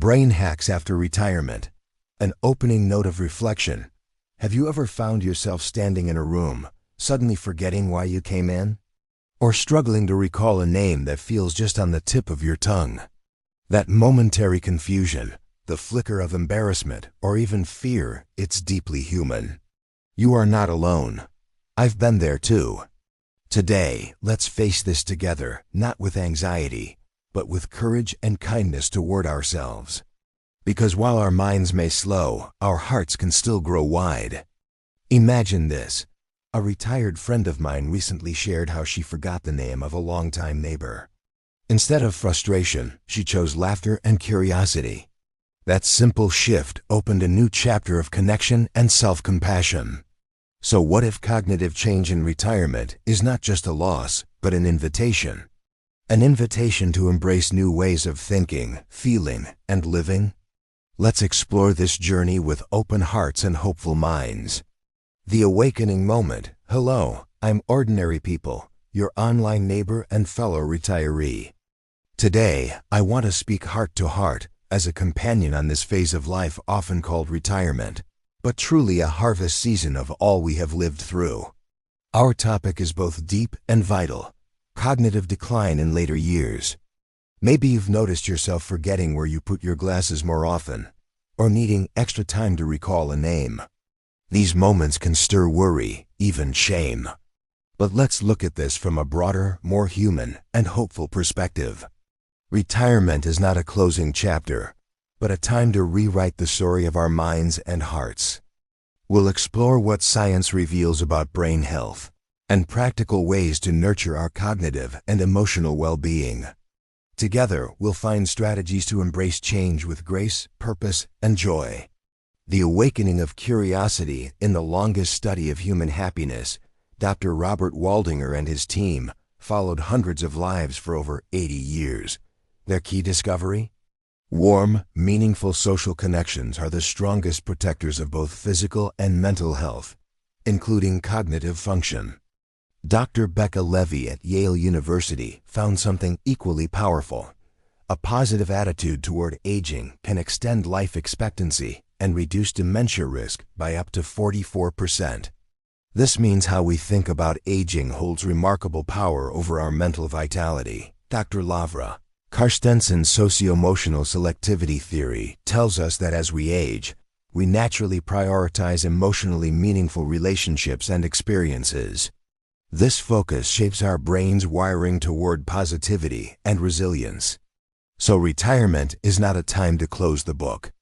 Brain hacks after retirement. An opening note of reflection. Have you ever found yourself standing in a room, suddenly forgetting why you came in? Or struggling to recall a name that feels just on the tip of your tongue? That momentary confusion, the flicker of embarrassment, or even fear, it's deeply human. You are not alone. I've been there too. Today, let's face this together, not with anxiety, but with courage and kindness toward ourselves. Because while our minds may slow, our hearts can still grow wide. Imagine this. A retired friend of mine recently shared how she forgot the name of a longtime neighbor. Instead of frustration, she chose laughter and curiosity. That simple shift opened a new chapter of connection and self-compassion. So what if cognitive change in retirement is not just a loss, but an invitation? An invitation to embrace new ways of thinking, feeling, and living? Let's explore this journey with open hearts and hopeful minds. The awakening moment. Hello, I'm Ordinary People, your online neighbor and fellow retiree. Today, I want to speak heart to heart as a companion on this phase of life often called retirement, but truly a harvest season of all we have lived through. Our topic is both deep and vital: cognitive decline in later years. Maybe you've noticed yourself forgetting where you put your glasses more often, or needing extra time to recall a name. These moments can stir worry, even shame. But let's look at this from a broader, more human, and hopeful perspective. Retirement is not a closing chapter, but a time to rewrite the story of our minds and hearts. We'll explore what science reveals about brain health and practical ways to nurture our cognitive and emotional well-being. Together, we'll find strategies to embrace change with grace, purpose, and joy. The awakening of curiosity. In the longest study of human happiness, Dr. Robert Waldinger and his team followed hundreds of lives for over 80 years. Their key discovery? Warm, meaningful social connections are the strongest protectors of both physical and mental health, including cognitive function. Dr. Becca Levy at Yale University found something equally powerful. A positive attitude toward aging can extend life expectancy and reduce dementia risk by up to 44%. This means how we think about aging holds remarkable power over our mental vitality. Dr. Lavra Karstensen's socio-emotional selectivity theory tells us that as we age, we naturally prioritize emotionally meaningful relationships and experiences. This focus shapes our brain's wiring toward positivity and resilience. So retirement is not a time to close the book.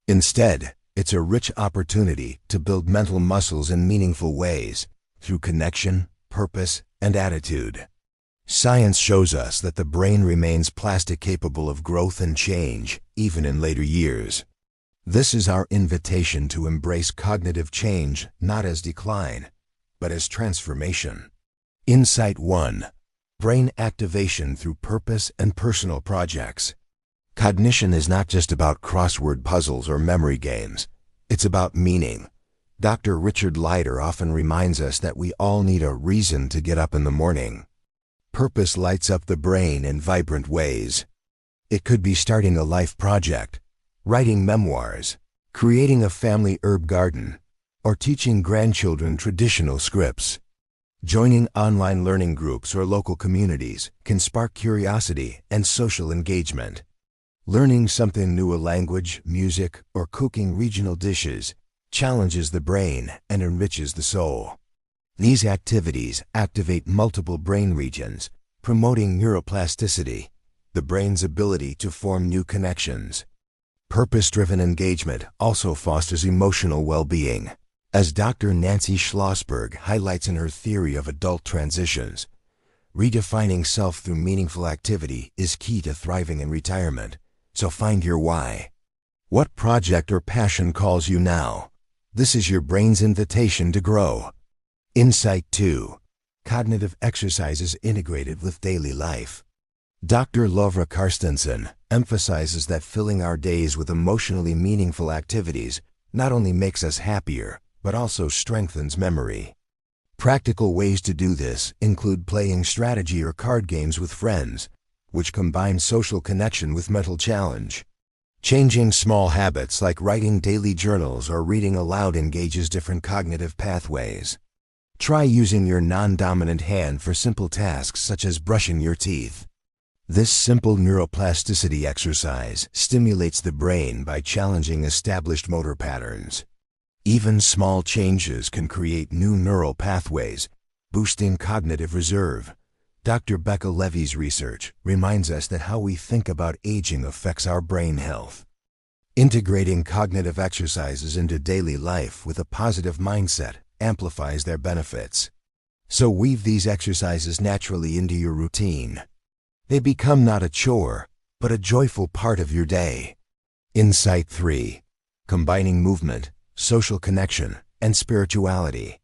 Instead, it's a rich opportunity to build mental muscles in meaningful ways through connection, purpose, and attitude. Science shows us that the brain remains plastic, capable of growth and change, even in later years. This is our invitation to embrace cognitive change not as decline, but as transformation. Insight 1. Brain activation through purpose and personal projects. Cognition is not just about crossword puzzles or memory games. It's about meaning. Dr. Richard Leider often reminds us that we all need a reason to get up in the morning. Purpose lights up the brain in vibrant ways. It could be starting a life project, writing memoirs, creating a family herb garden, or teaching grandchildren traditional scripts. Joining online learning groups or local communities can spark curiosity and social engagement. Learning something new, a language, music, or cooking regional dishes, challenges the brain and enriches the soul. These activities activate multiple brain regions, promoting neuroplasticity, the brain's ability to form new connections. Purpose-driven engagement also fosters emotional well-being. As Dr. Nancy Schlossberg highlights in her theory of adult transitions, redefining self through meaningful activity is key to thriving in retirement. So find your why. What project or passion calls you now? This is your brain's invitation to grow. Insight 2. Cognitive exercises integrated with daily life. Dr. Lavra Karstensen emphasizes that filling our days with emotionally meaningful activities not only makes us happier, but also strengthens memory. Practical ways to do this include playing strategy or card games with friends, which combine social connection with mental challenge. Changing small habits like writing daily journals or reading aloud engages different cognitive pathways. Try using your non-dominant hand for simple tasks such as brushing your teeth. This simple neuroplasticity exercise stimulates the brain by challenging established motor patterns. Even small changes can create new neural pathways, boosting cognitive reserve. Dr. Becca Levy's research reminds us that how we think about aging affects our brain health. Integrating cognitive exercises into daily life with a positive mindset amplifies their benefits. So weave these exercises naturally into your routine. They become not a chore, but a joyful part of your day. Insight 3. Combining movement, social connection, and spirituality.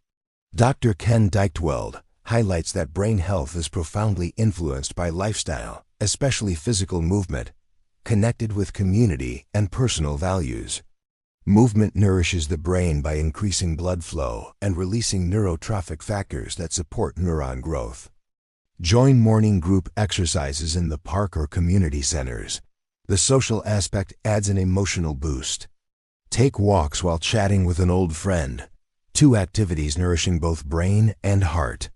Dr. Ken Dykewald highlights that brain health is profoundly influenced by lifestyle, especially physical movement, connected with community and personal values. Movement nourishes the brain by increasing blood flow and releasing neurotrophic factors that support neuron growth. Join morning group exercises in the park or community centers. The social aspect adds an emotional boost. Take walks while chatting with an old friend. 2 activities nourishing both brain and heart.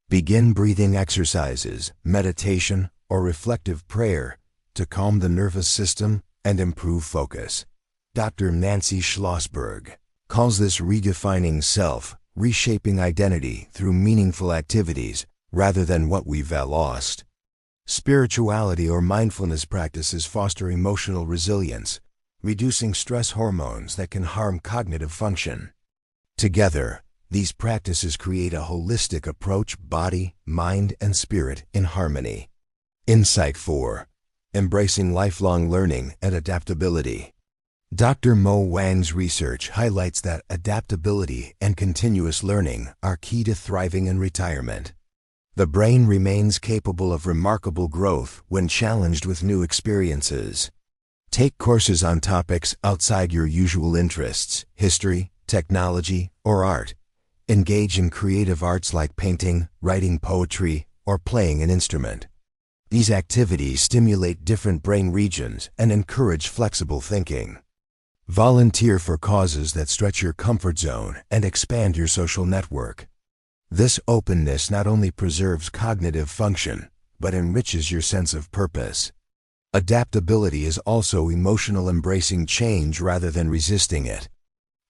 Begin breathing exercises, meditation, or reflective prayer to calm the nervous system and improve focus. Dr. Nancy Schlossberg calls this redefining self, reshaping identity through meaningful activities rather than what we've lost. Spirituality or mindfulness practices foster emotional resilience, reducing stress hormones that can harm cognitive function. Together, these practices create a holistic approach, body, mind, and spirit in harmony. Insight 4. Embracing lifelong learning and adaptability. Dr. Mo Wang's research highlights that adaptability and continuous learning are key to thriving in retirement. The brain remains capable of remarkable growth when challenged with new experiences. Take courses on topics outside your usual interests, history, technology, or art. Engage in creative arts like painting, writing poetry, or playing an instrument. These activities stimulate different brain regions and encourage flexible thinking. Volunteer for causes that stretch your comfort zone and expand your social network. This openness not only preserves cognitive function, but enriches your sense of purpose. Adaptability is also emotional, embracing change rather than resisting it.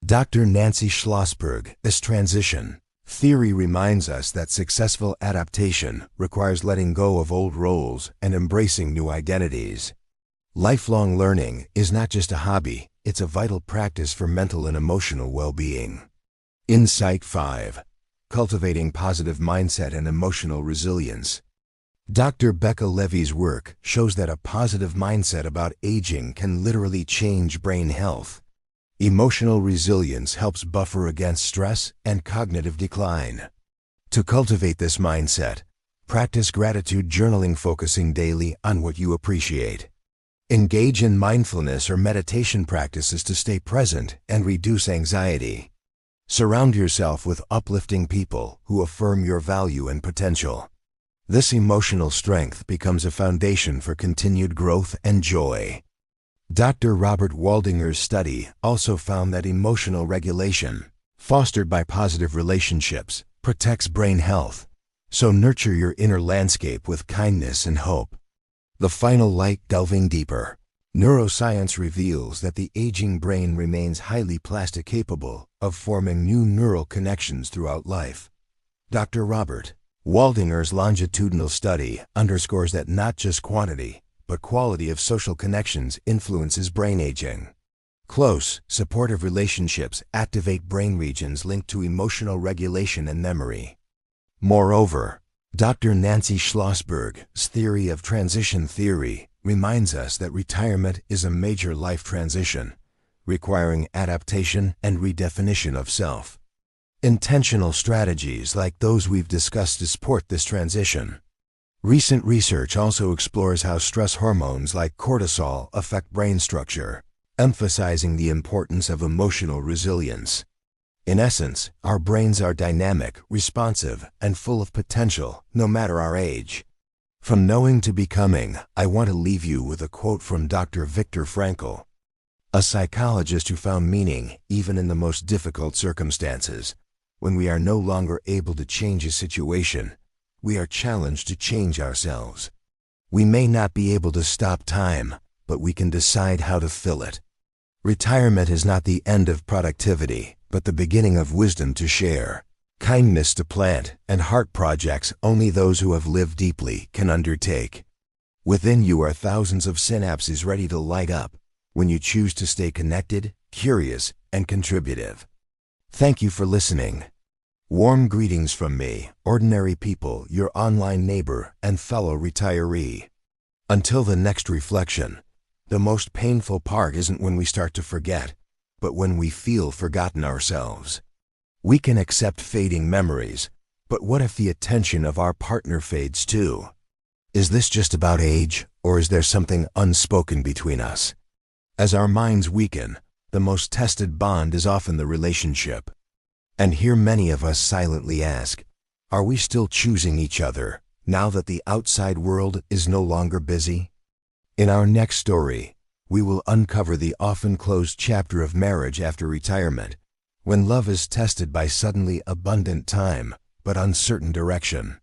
Dr. Nancy Schlossberg's transition theory reminds us that successful adaptation requires letting go of old roles and embracing new identities. Lifelong learning is not just a hobby, it's a vital practice for mental and emotional well-being. Insight 5. Cultivating positive mindset and emotional resilience. Dr. Becca Levy's work shows that a positive mindset about aging can literally change brain health. Emotional resilience helps buffer against stress and cognitive decline. To cultivate this mindset, practice gratitude journaling, focusing daily on what you appreciate. Engage in mindfulness or meditation practices to stay present and reduce anxiety. Surround yourself with uplifting people who affirm your value and potential. This emotional strength becomes a foundation for continued growth and joy. Dr. Robert Waldinger's study also found that emotional regulation, fostered by positive relationships, protects brain health. So nurture your inner landscape with kindness and hope. The final light. Delving deeper. Neuroscience reveals that the aging brain remains highly plastic, capable of forming new neural connections throughout life. Dr. Robert Waldinger's longitudinal study underscores that not just quantity, but quality of social connections influences brain aging. Close, supportive relationships activate brain regions linked to emotional regulation and memory. Moreover, Dr. Nancy Schlossberg's theory of transition theory reminds us that retirement is a major life transition, requiring adaptation and redefinition of self. Intentional strategies like those we've discussed to support this transition. Recent research also explores how stress hormones like cortisol affect brain structure, emphasizing the importance of emotional resilience. In essence, our brains are dynamic, responsive, and full of potential, no matter our age. From knowing to becoming, I want to leave you with a quote from Dr. Viktor Frankl. A psychologist who found meaning even in the most difficult circumstances. When we are no longer able to change a situation, we are challenged to change ourselves. We may not be able to stop time, but we can decide how to fill it. Retirement is not the end of productivity, but the beginning of wisdom to share, kindness to plant, and heart projects only those who have lived deeply can undertake. Within you are thousands of synapses ready to light up when you choose to stay connected, curious, and contributive. Thank you for listening. Warm greetings from me, Ordinary People, your online neighbor and fellow retiree. Until the next reflection, the most painful part isn't when we start to forget, but when we feel forgotten ourselves. We can accept fading memories, but what if the attention of our partner fades too? Is this just about age, or is there something unspoken between us? As our minds weaken, the most tested bond is often the relationship. And here many of us silently ask, are we still choosing each other, now that the outside world is no longer busy? In our next story, we will uncover the often closed chapter of marriage after retirement, when love is tested by suddenly abundant time, but uncertain direction.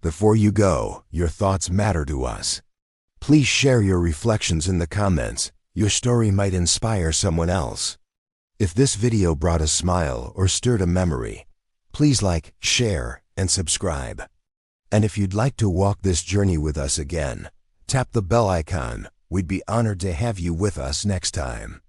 Before you go, your thoughts matter to us. Please share your reflections in the comments. Your story might inspire someone else. If this video brought a smile or stirred a memory, please like, share, and subscribe. And if you'd like to walk this journey with us again, tap the bell icon. We'd be honored to have you with us next time.